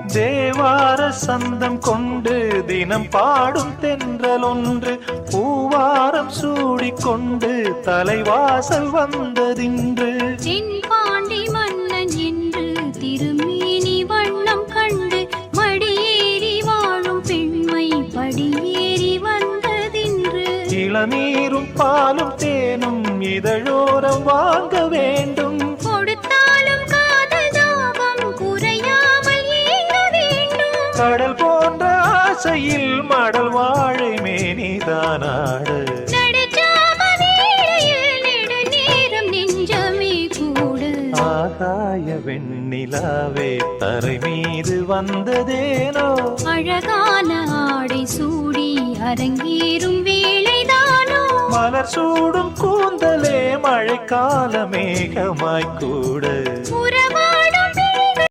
தேவார சந்தம் கொண்டு தினம் பாடும் தென்றல் ஒன்று பூவாரம் சூடிக்கொண்டு தலைவாசல் வந்ததின்று. தென்பாண்டி மன்னன் என்று திருமேனி வண்ணம் கண்டு மடியேறி வாழும் பெண்மை படியேறி வந்ததின்று. இளநீரும் பாலும் தேனும் இதழோரம் வாங்க வேண்டும். கொடுத்தாலும் காதல் தாபம் குறையாமல் ஏங்க வேண்டும். கடல் போன்ற ஆசையில் மடல் வாழை மேனிதானாடு. ஆகாய வெண்ணிலாவே தரை மீது வந்ததேனோ. அழகான ஆடை சூடி அரங்கேறும் வேளைதானோ. மலர் சூடும் கூந்தலே மழைக்கால மேகமாய்க்கூட. உறவ